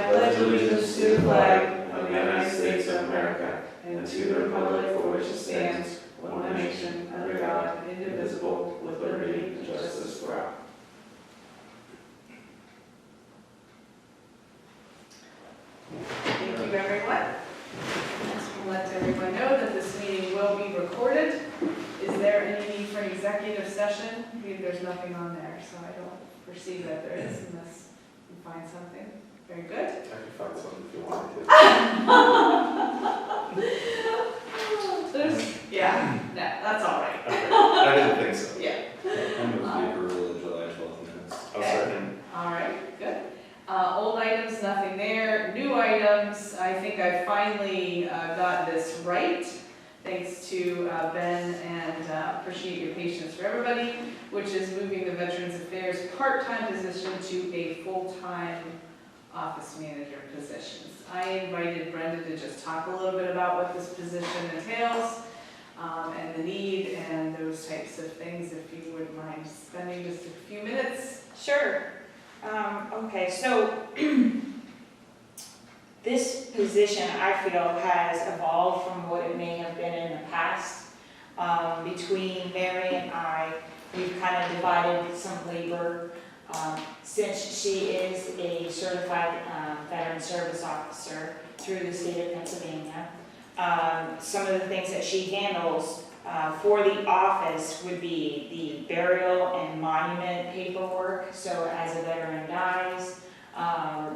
pledge allegiance to the flag of the United States of America and to the republic for which it stands, one nation, under God, indivisible, with liberty and justice for all. Thank you, everyone. Just to let everyone know that this meeting will be recorded. Is there any need for an executive session? There's nothing on there, so I don't perceive that there is unless you find something. Very good. I can find something if you wanted to. Yeah, no, that's all right. Okay. I didn't think so. Yeah. I move the approval of July 12th minutes. I'll second. All right, good. Old items, nothing there. New items, I think I finally got this right. Thanks to Ben, and appreciate your patience for everybody, which is moving the Veterans Affairs part-time position to a full-time office manager position. I invited Brenda to just talk a little bit about what this position entails, and the need and those types of things, if you wouldn't mind spending just a few minutes. Sure. Okay, so this position, I feel, has evolved from what it may have been in the past. Between Mary and I, we've kind of divided some labor. Since she is a certified veteran service officer through the state of Pennsylvania, some of the things that she handles for the office would be the burial and monument paperwork. So as a veteran dies,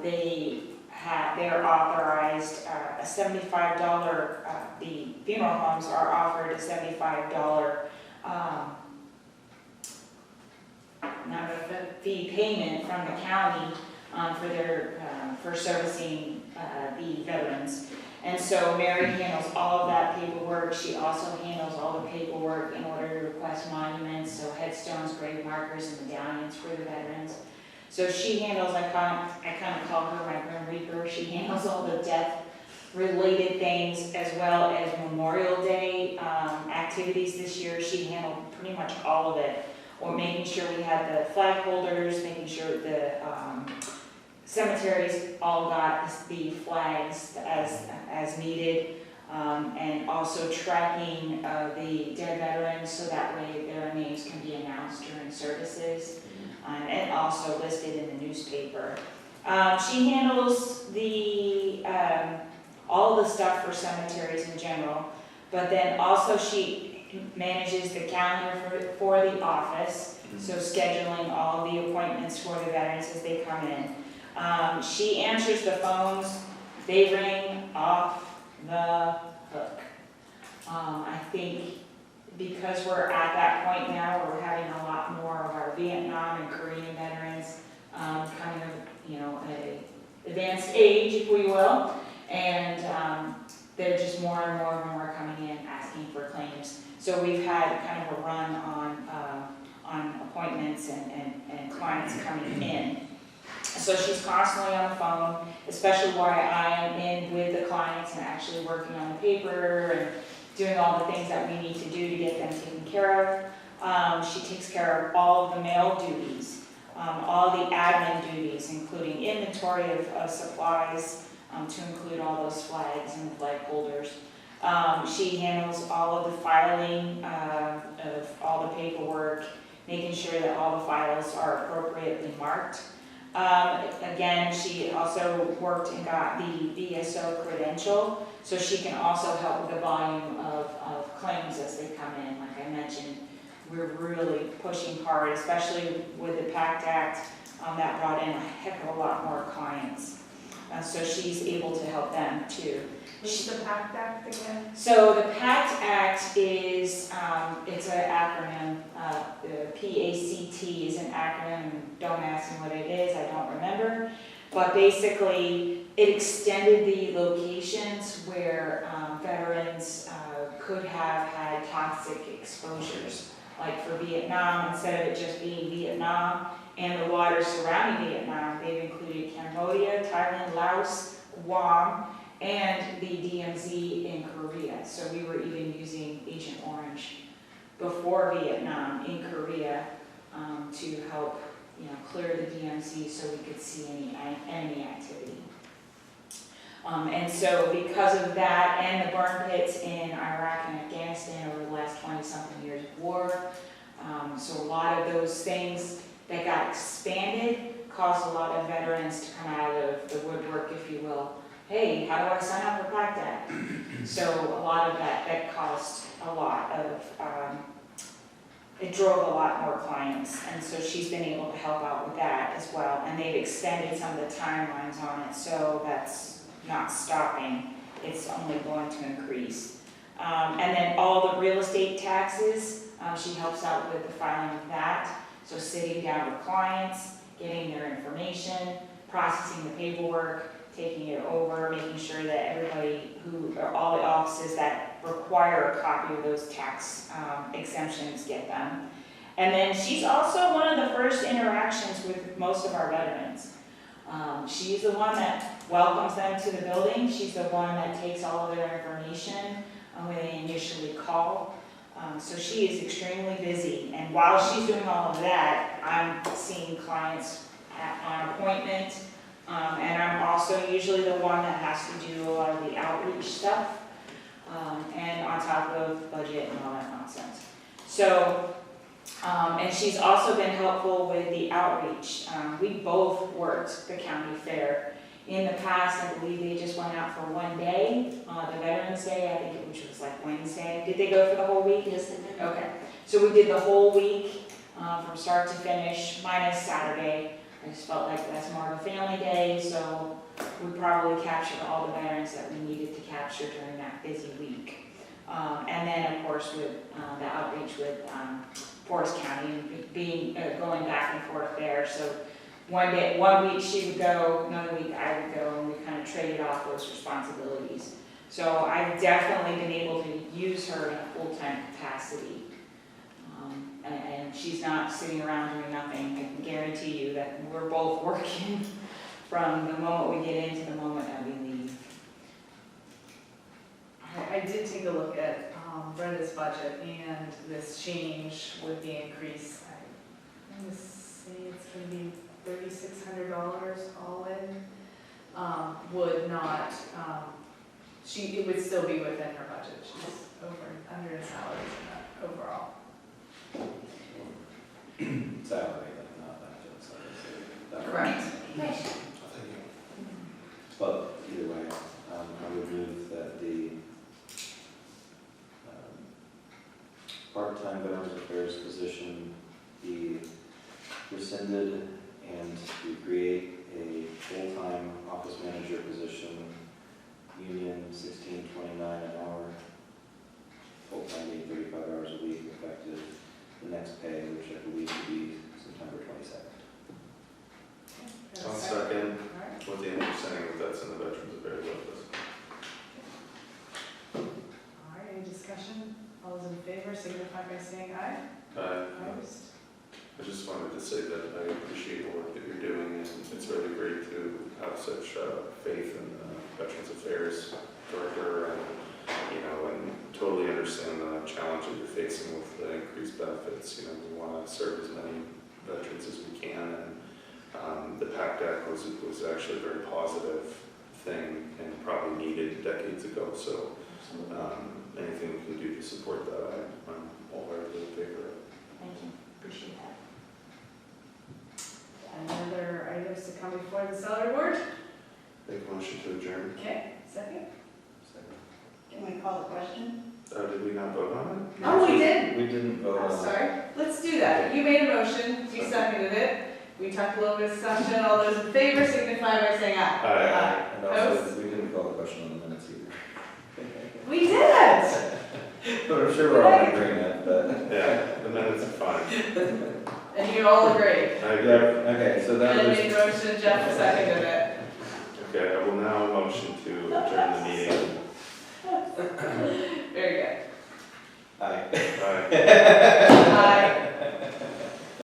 they're authorized a $75, the funeral homes are offered a $75 not a fee payment from the county for servicing the veterans. And so Mary handles all of that paperwork. She also handles all the paperwork in order to request monuments, so headstones, grave markers, and medallions for the veterans. So she handles, I kind of call her my Grim Reaper. She handles all the death-related things as well as Memorial Day activities this year. She handled pretty much all of it, or making sure we had the flag holders, making sure the cemeteries all got the flags as needed, and also tracking the dead veterans so that way their names can be announced during services, and also listed in the newspaper. She handles the all the stuff for cemeteries in general, but then also she manages the calendar for the office, so scheduling all the appointments for the veterans as they come in. She answers the phones, they ring off the hook. I think because we're at that point now, we're having a lot more of our Vietnam and Korean veterans coming of, a advanced age, if we will, and they're just more and more of them are coming in asking for claims. So we've had kind of a run on appointments and clients coming in. So she's constantly on the phone, especially while I am in with the clients and actually working on the paper and doing all the things that we need to do to get them taken care of. She takes care of all of the mail duties, all the admin duties, including inventory of supplies, to include all those flags and the flag holders. She handles all of the filing of all the paperwork, making sure that all the files are appropriately marked. Again, she also worked and got the VSO credential, so she can also help with the volume of claims as they come in. Like I mentioned, we're really pushing hard, especially with the PACT Act, that brought in a heck of a lot more clients. So she's able to help them too. What's the PACT Act again? So the PACT Act is, it's an acronym. The PACT is an acronym. Don't ask me what it is, I don't remember. But basically, it extended the locations where veterans could have had toxic exposures. Like for Vietnam, instead of it just being Vietnam and the waters surrounding Vietnam, they've included Cambodia, Thailand, Laos, Guam, and the DMZ in Korea. So we were even using Agent Orange before Vietnam in Korea to help clear the DMZ so we could see any enemy activity. And so because of that and the burn pits in Iraq and Afghanistan over the last 20-something years of war, so a lot of those things that got expanded caused a lot of veterans to come out of the woodwork, if you will. Hey, how do I sign up for PACDAC? So a lot of that caused a lot of, it drove a lot more clients, and so she's been able to help out with that as well. And they've extended some of the timelines on it, so that's not stopping. It's only going to increase. And then all the real estate taxes, she helps out with the filing of that. So sitting down with clients, getting their information, processing the paperwork, taking it over, making sure that everybody or all the offices that require a copy of those tax exemptions get them. And then she's also one of the first interactions with most of our veterans. She's the one that welcomes them to the building. She's the one that takes all of their information when they initially call. So she is extremely busy, and while she's doing all of that, I'm seeing clients on appointment, and I'm also usually the one that has to do a lot of the outreach stuff, and on top of budget and all that nonsense. So, and she's also been helpful with the outreach. We both worked the county fair. In the past, I believe they just went out for one day, the Veterans Day, I think, which was like Wednesday. Did they go for the whole week? Yes, they did. Okay, so we did the whole week from start to finish, minus Saturday. I just felt like that's more of a family day, so we probably captured all the veterans that we needed to capture during that busy week. And then, of course, with the outreach with Forest County and being going back and forth there. So one week she would go, another week I would go, and we kind of traded off those responsibilities. So I've definitely been able to use her in a full-time capacity. And she's not sitting around doing nothing. I can guarantee you that we're both working from the moment we get into the moment that we leave. I did take a look at Brenda's budget and this change with the increase. I'm gonna say it's gonna be $3,600 all in. Would not, it would still be within her budget. She's under in salaries overall. Salary, not that, Correct. but either way, I would move that the part-time Veterans Affairs position be rescinded and to create a full-time office manager position, union $16.29 an hour, full-time being 35 hours a week, effective the next pay, which I believe to be September 22nd. I'll second, Alright. with the understanding that that's in the Veterans Affairs office. Alright, any discussion? All those in favor signify by saying aye. Opposed? I just wanted to say that I appreciate the work that you're doing, and it's really great to have such faith in the Veterans Affairs Director, and and totally understand the challenge that you're facing with the increased benefits. We want to serve as many veterans as we can, and the PACDAC was actually a very positive thing and probably needed decades ago. So anything we can do to support that, I'm wholeheartedly in favor of. Thank you, appreciate that. Any other items to come before the salary board? Make a motion to adjourn. Okay, second. Can we call the question? Did we not vote on it? Oh, we did. We didn't vote I'm on it. sorry. Let's do that. You made a motion, you seconded it. We talked a little bit of discussion. All those in favor signify by saying aye. Aye. And also, we didn't call the question on the minutes either. We did. But I'm sure we're all in agreement, but. Yeah, the minutes are fine. And you all agree. I agree. Okay, so that Ben was. made the motion, Jeff seconded it. Okay, I will now motion to adjourn the meeting. Very good. Aye. Aye. Aye.